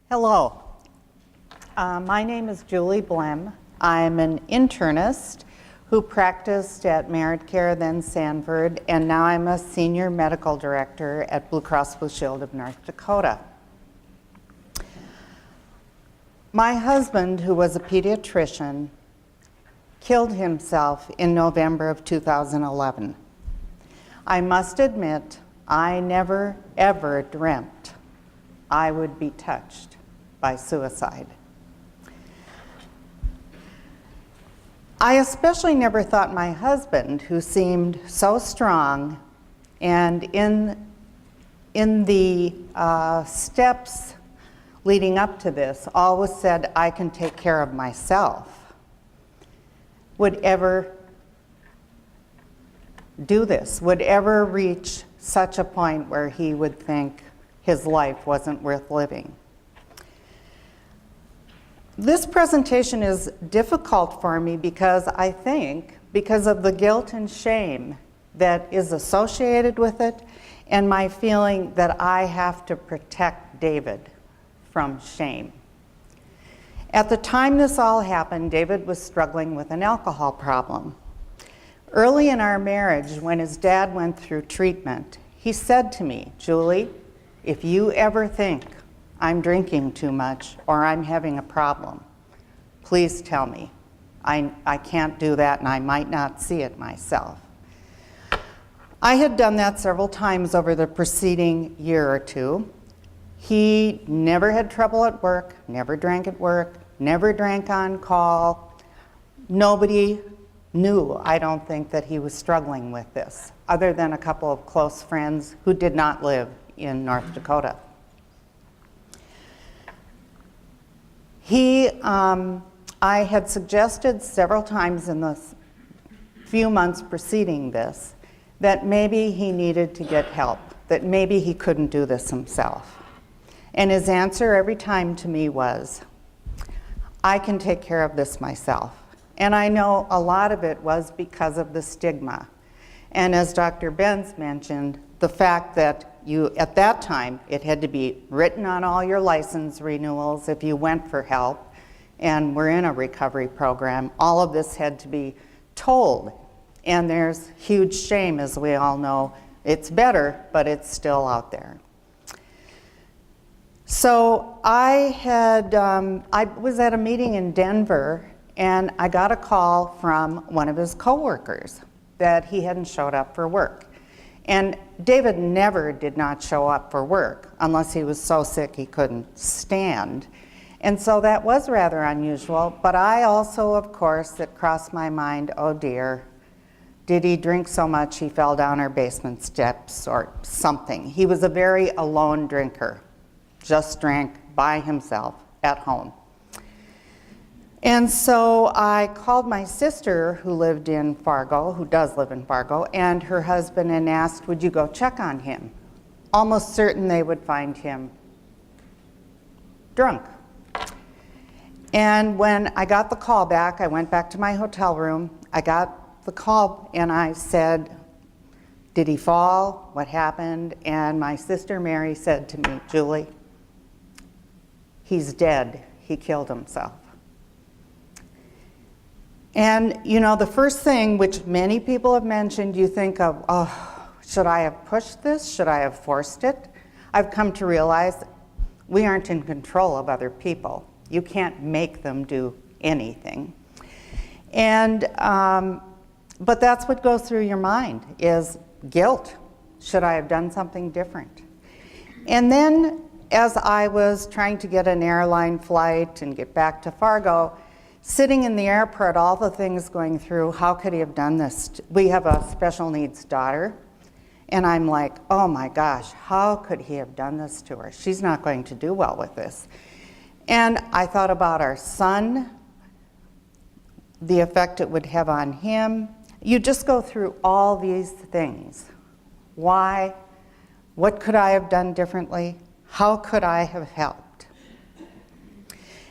Hello. My name is Julie Blehm. I'm an internist who practiced at Merit Care, then Sanford, and now I'm a senior medical director at Blue Cross Blue Shield of North Dakota. My husband, who was a pediatrician, killed himself in November of 2011. I must admit, I never, ever dreamt I would be touched by suicide. I especially never thought my husband, who seemed so strong, and in the steps leading up to this, always said, I can take care of myself, would ever do this, would ever reach such a point where he would think his life wasn't worth living. This presentation is difficult for me because I think, because of the guilt and shame that is associated with it, and my feeling that I have to protect David from shame. At the time this all happened, David was struggling with an alcohol problem. Early in our marriage, when his dad went through treatment, he said to me, Julie, if you ever think I'm drinking too much or I'm having a problem, please tell me. I can't do that and I might not see it myself. I had done that several times over the preceding year or two. He never had trouble at work, never drank at work, never drank on call. Nobody knew, I don't think, that he was struggling with this, other than a couple of close friends who did not live in North Dakota. I had suggested several times in the few months preceding this that maybe he needed to get help, that maybe he couldn't do this himself. And his answer every time to me was, I can take care of this myself. And I know a lot of it was because of the stigma. And as Dr. Benz mentioned, the fact that at that time, it had to be written on all your license renewals if you went for help and were in a recovery program. All of this had to be told. And there's huge shame, as we all know. It's better, but it's still out there. So I was at a meeting in Denver, and I got a call from one of his coworkers that he hadn't showed up for work. And David never did not show up for work unless he was so sick he couldn't stand. And so that was rather unusual, but I also, of course, it crossed my mind, oh dear, did he drink so much he fell down our basement steps or something? He was a very alone drinker, just drank by himself at home. And so I called my sister, who lived in Fargo, who does live in Fargo, and her husband, and asked, would you go check on him? Almost certain they would find him drunk. And when I got the call back, I went back to my hotel room. I got the call and I said, did he fall? What happened? And my sister Mary said to me, Julie, he's dead. He killed himself. And you know, the first thing, which many people have mentioned, you think of, oh, should I have pushed this? Should I have forced it? I've come to realize we aren't in control of other people. You can't make them do anything. And, but that's what goes through your mind, is guilt. Should I have done something different? And then as I was trying to get an airline flight and get back to Fargo, sitting in the airport, all the things going through, how could he have done this? We have a special needs daughter, and I'm like, oh my gosh, how could he have done this to her? She's not going to do well with this. And I thought about our son, the effect it would have on him. You just go through all these things. Why? What could I have done differently? How could I have helped?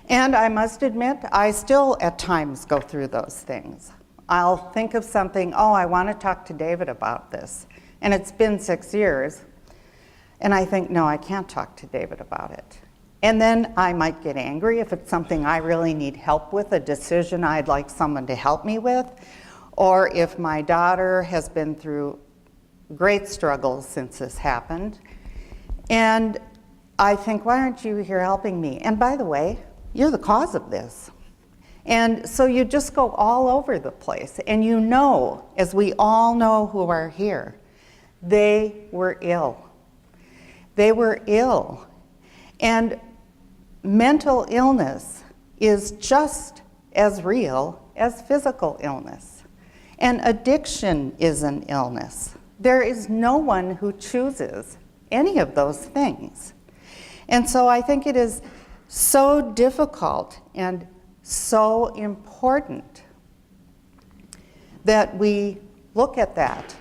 And I must admit, I still at times go through those things. I'll think of something, oh, I want to talk to David about this. And it's been 6 years. And I think, no, I can't talk to David about it. And then I might get angry if it's something I really need help with, a decision I'd like someone to help me with, or if my daughter has been through great struggles since this happened. And I think, why aren't you here helping me? And by the way, you're the cause of this. And so you just go all over the place. And you know, as we all know who are here, they were ill. They were ill. And mental illness is just as real as physical illness. And addiction is an illness. There is no one who chooses any of those things. And so I think it is so difficult and so important that we look at that.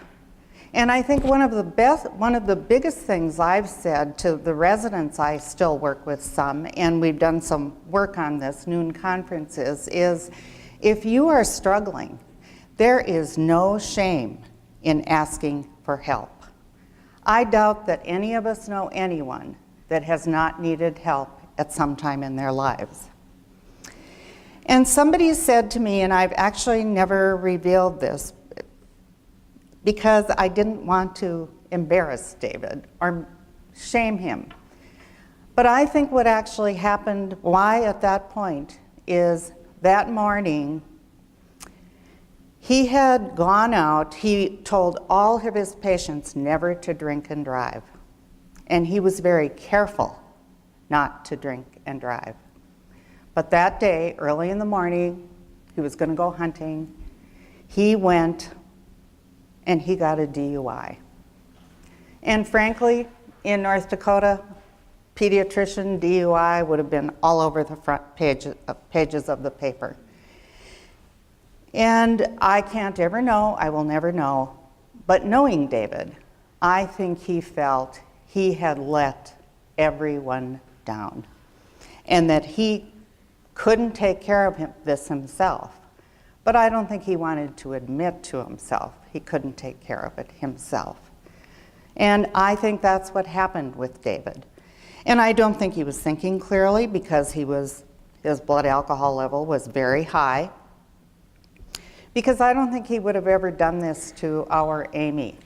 And I think one of the biggest things I've said to the residents, I still work with some, and we've done some work on this, noon conferences, is if you are struggling, there is no shame in asking for help. I doubt that any of us know anyone that has not needed help at some time in their lives. And somebody said to me, and I've actually never revealed this, because I didn't want to embarrass David or shame him. But I think what actually happened, why at that point, is that morning, he had gone out, he told all of his patients never to drink and drive. And he was very careful not to drink and drive. But that day, early in the morning, he was going to go hunting. He went and he got a DUI. And frankly, in North Dakota, pediatrician DUI would have been all over the front pages of the paper. And I can't ever know, I will never know, but knowing David, I think he felt he had let everyone down and that he couldn't take care of this himself. But I don't think he wanted to admit to himself he couldn't take care of it himself. And I think that's what happened with David. And I don't think he was thinking clearly because his blood alcohol level was very high. Because I don't think he would have ever done this to our Amy,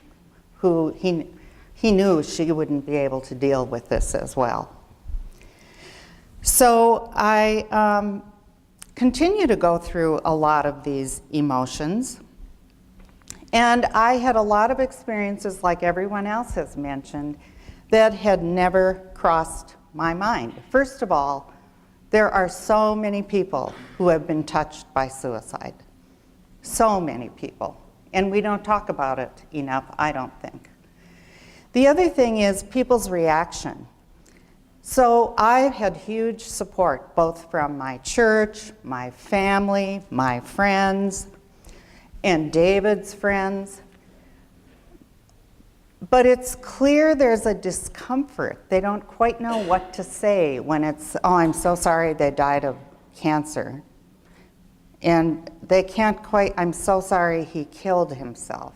who he knew she wouldn't be able to deal with this as well. So I continue to go through a lot of these emotions. And I had a lot of experiences, like everyone else has mentioned, that had never crossed my mind. First of all, there are so many people who have been touched by suicide. So many people. And we don't talk about it enough, I don't think. The other thing is people's reaction. So I've had huge support, both from my church, my family, my friends, and David's friends. But it's clear there's a discomfort. They don't quite know what to say when it's, oh, I'm so sorry they died of cancer. And they can't quite, I'm so sorry he killed himself.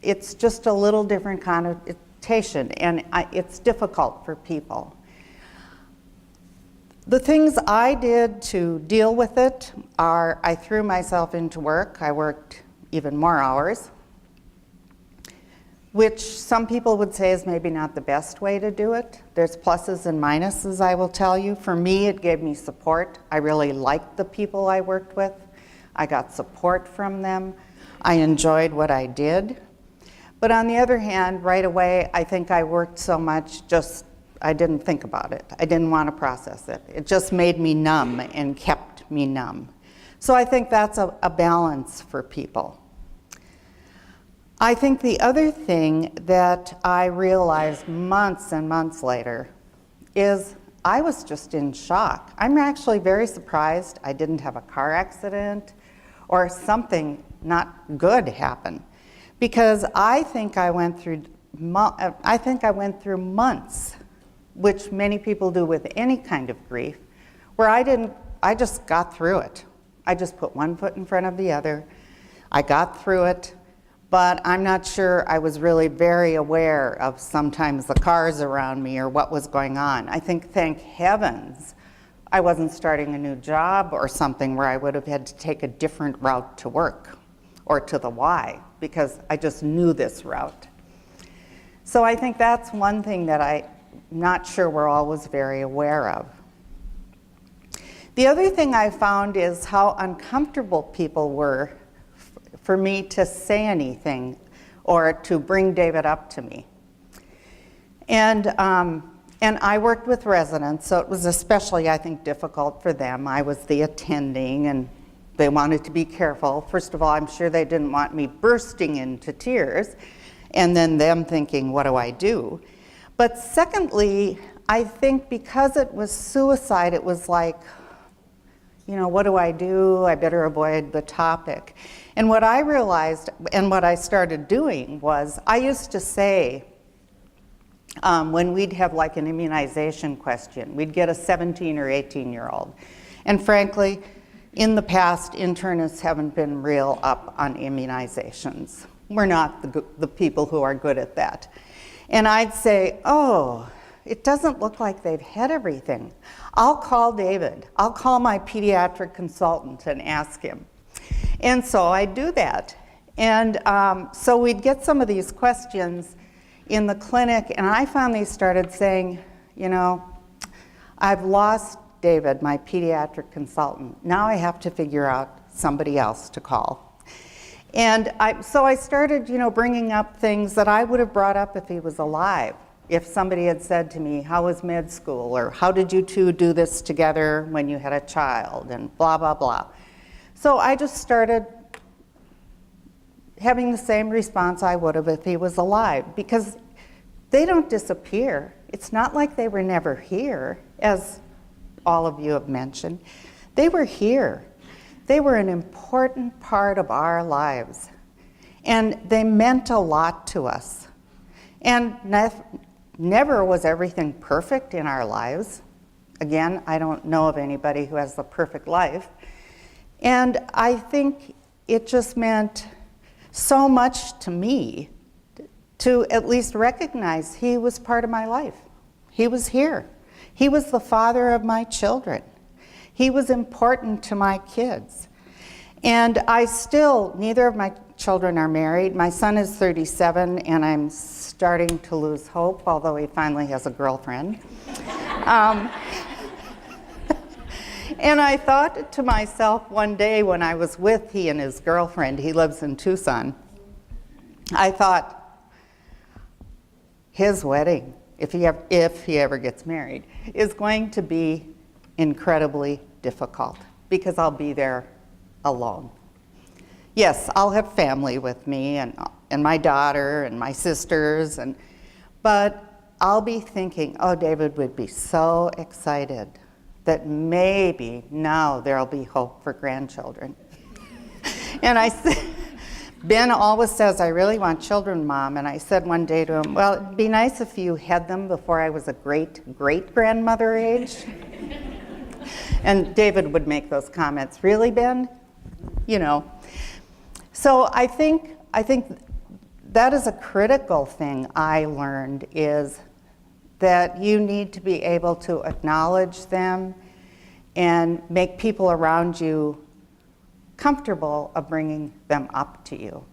It's just a little different connotation, and it's difficult for people. The things I did to deal with it are I threw myself into work. I worked even more hours, which some people would say is maybe not the best way to do it. There's pluses and minuses, I will tell you. For me, it gave me support. I really liked the people I worked with. I got support from them. I enjoyed what I did. But on the other hand, right away, I think I worked so much, I didn't think about it. I didn't want to process it. It just made me numb and kept me numb. So I think that's a balance for people. I think the other thing that I realized months and months later is I was just in shock. I'm actually very surprised I didn't have a car accident or something not good happen, because I think I went through months, which many people do with any kind of grief, where I just got through it. I just put one foot in front of the other. I got through it. but I'm not sure I was really very aware of sometimes the cars around me or what was going on. I think, thank heavens, I wasn't starting a new job or something where I would have had to take a different route to work or to the Y, because I just knew this route. So I think that's one thing that I'm not sure we're always very aware of. The other thing I found is how uncomfortable people were for me to say anything or to bring David up to me. And I worked with residents, so it was especially, I think, difficult for them. I was the attending, and they wanted to be careful. First of all, I'm sure they didn't want me bursting into tears, and then them thinking, what do I do? But secondly, I think because it was suicide, it was like, you know, what do? I better avoid the topic. And what I realized, and what I started doing was, I used to say, when we'd have like an immunization question, we'd get a 17 or 18-year-old. And frankly, in the past, internists haven't been real up on immunizations. We're not the people who are good at that. And I'd say, oh, it doesn't look like they've had everything. I'll call David. I'll call my pediatric consultant and ask him. And so I'd do that. And so we'd get some of these questions in the clinic, and I finally started saying, you know, I've lost David, my pediatric consultant. Now I have to figure out somebody else to call. And so I started, you know, bringing up things that I would have brought up if he was alive. If somebody had said to me, how was med school? Or how did you two do this together when you had a child? And blah, blah, blah. So I just started having the same response I would have if he was alive, because they don't disappear. It's not like they were never here, as all of you have mentioned. They were here. They were an important part of our lives, and they meant a lot to us. And never was everything perfect in our lives. Again, I don't know of anybody who has the perfect life. And I think it just meant so much to me to at least recognize he was part of my life. He was here. He was the father of my children. He was important to my kids. And I still, neither of my children are married. My son is 37, and I'm starting to lose hope, although he finally has a girlfriend. And I thought to myself one day when I was with he and his girlfriend, he lives in Tucson, I thought, his wedding, if he ever gets married, is going to be incredibly difficult, because I'll be there alone. Yes, I'll have family with me, and my daughter and my sisters, but I'll be thinking, oh, David would be so excited that maybe now there'll be hope for grandchildren. And I said, Ben always says, I really want children, Mom. And I said one day to him, well, it'd be nice if you had them before I was a great-grandmother age. And David would make those comments, really, Ben? You know. So I think that is a critical thing I learned, is that you need to be able to acknowledge them and make people around you comfortable of bringing them up to you.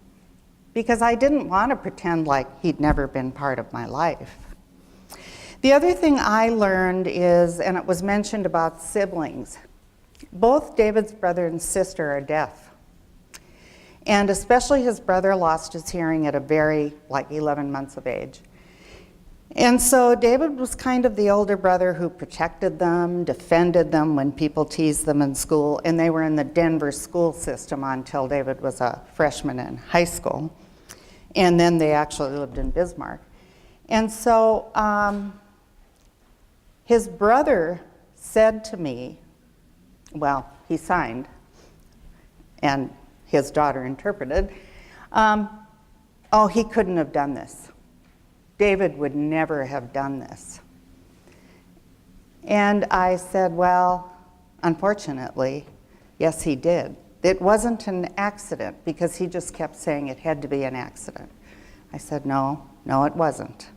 Because I didn't want to pretend like he'd never been part of my life. The other thing I learned is, and it was mentioned about siblings, both David's brother and sister are deaf. And especially his brother lost his hearing at a very, like 11 months of age. And so David was kind of the older brother who protected them, defended them when people teased them in school, and they were in the Denver school system until David was a freshman in high school. And then they actually lived in Bismarck. And so his brother said to me, well, he signed, and his daughter interpreted, oh, he couldn't have done this. David would never have done this. And I said, well, unfortunately, yes, he did. it wasn't an accident, because he just kept saying it had to be an accident. I said, no, it wasn't.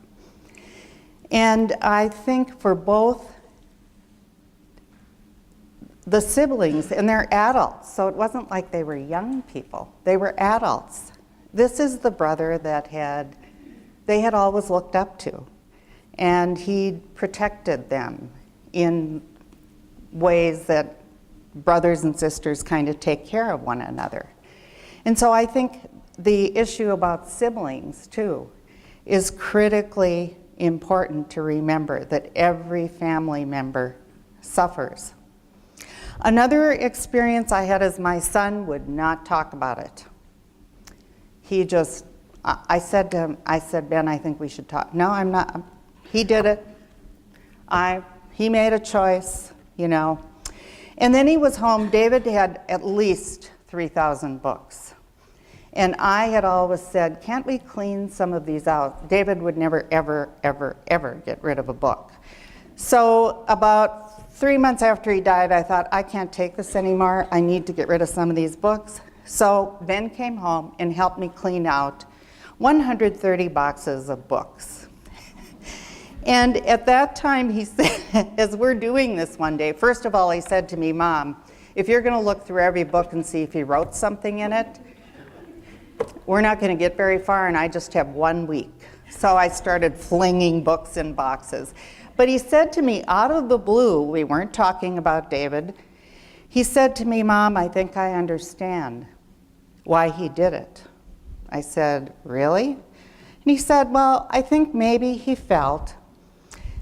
And I think for both the siblings, and they're adults, so it wasn't like they were young people, they were adults. This is the brother that they had always looked up to, and he protected them in ways that brothers and sisters kind of take care of one another. And so I think the issue about siblings, too, is critically important to remember, that every family member suffers. Another experience I had is my son would not talk about it. I said to him, Ben, I think we should talk. No, I'm not. He did it. He made a choice, you know. And then he was home. David had at least 3,000 books. And I had always said, can't we clean some of these out? David would never, ever, ever, ever get rid of a book. So about 3 months after he died, I thought, I can't take this anymore. I need to get rid of some of these books. So Ben came home and helped me clean out 130 boxes of books. And at that time, he said, as we're doing this one day, first of all, he said to me, Mom, if you're going to look through every book and see if he wrote something in it, we're not going to get very far, and I just have 1 week. So I started flinging books in boxes. But he said to me, out of the blue, we weren't talking about David, he said to me, Mom, I think I understand why he did it. I said, really? And he said, well, I think maybe he felt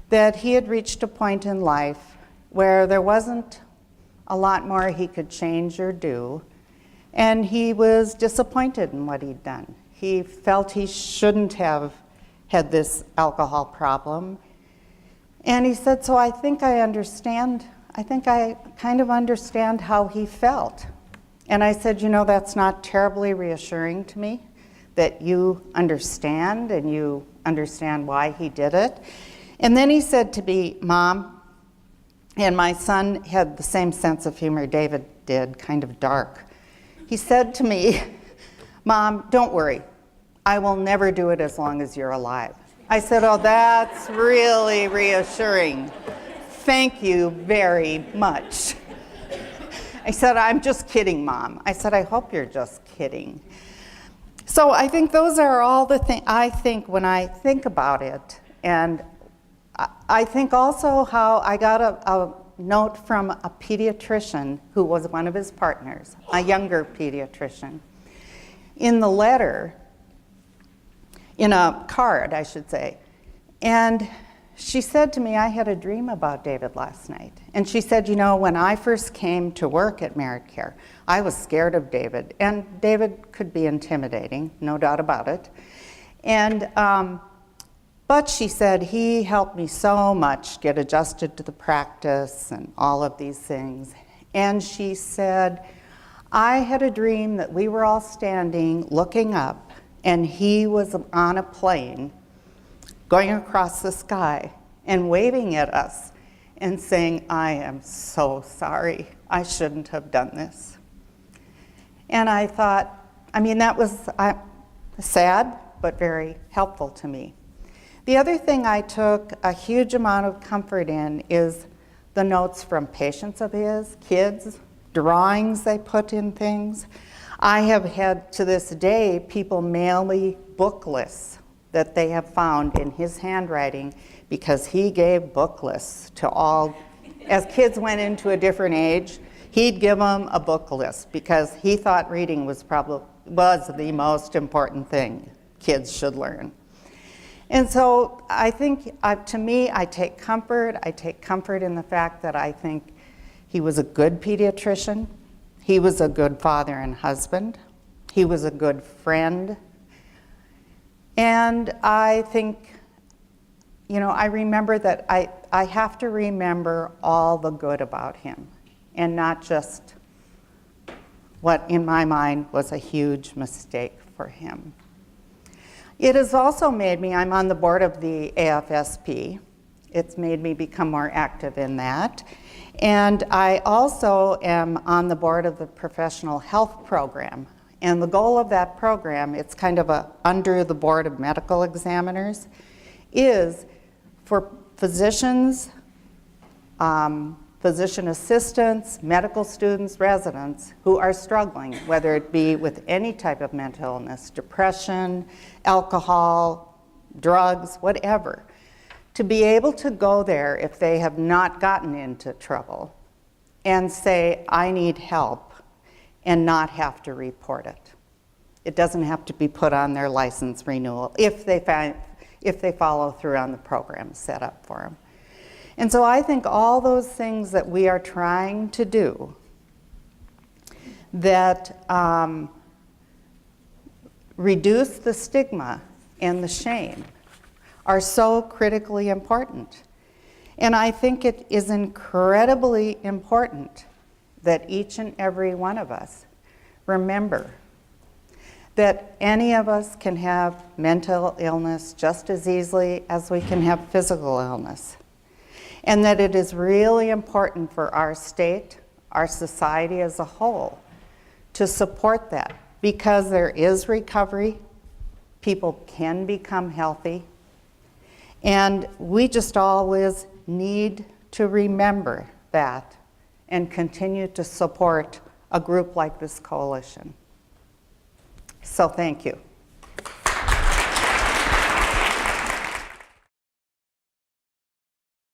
that he had reached a point in life where there wasn't a lot more he could change or do, and he was disappointed in what he'd done. He felt he shouldn't have had this alcohol problem. And he said, so I think I understand, I think I kind of understand how he felt. And I said, you know, that's not terribly reassuring to me, that you understand and you understand why he did it. And then he said to me, Mom, and my son had the same sense of humor David did, kind of dark. He said to me, Mom, don't worry. I will never do it as long as you're alive. I said, oh, that's really reassuring. Thank you very much. I said, I'm just kidding, Mom. I said, I hope you're just kidding. So I think those are all the things I think when I think about it. And I think also how I got a note from a pediatrician who was one of his partners, a younger pediatrician. In the letter, in a card, I should say, and she said to me, I had a dream about David last night. And she said, you know, when I first came to work at Merit Care, I was scared of David. And David could be intimidating, no doubt about it. And, but she said, he helped me so much get adjusted to the practice and all of these things. And she said, I had a dream that we were all standing looking up, and he was on a plane going across the sky and waving at us and saying, I am so sorry. I shouldn't have done this. And I thought, I mean, that was sad, but very helpful to me. The other thing I took a huge amount of comfort in is the notes from patients of his, kids, drawings they put in things. I have had, to this day, people mail me book lists that they have found in his handwriting, because he gave book lists to all. As kids went into a different age, he'd give them a book list because he thought reading was the most important thing kids should learn. And so I think, to me, I take comfort. I take comfort in the fact that I think he was a good pediatrician. He was a good father and husband. He was a good friend. And I think, you know, I remember that I have to remember all the good about him and not just what in my mind was a huge mistake for him. It has also made me, I'm on the board of the AFSP, It's made me become more active in that. And I also am on the board of the Professional Health Program. And the goal of that program, it's kind of under the Board of Medical Examiners, is for physicians, physician assistants, medical students, residents who are struggling, whether it be with any type of mental illness, depression, alcohol, drugs, whatever, to be able to go there if they have not gotten into trouble and say, I need help, and not have to report it. It doesn't have to be put on their license renewal if they follow through on the program set up for them. And so I think all those things that we are trying to do that reduce the stigma and the shame are so critically important. And I think it is incredibly important that each and every one of us remember that any of us can have mental illness just as easily as we can have physical illness. And that it is really important for our state, our society as a whole, to support that, because there is recovery, people can become healthy, and we just always need to remember that and continue to support a group like this coalition. So thank you.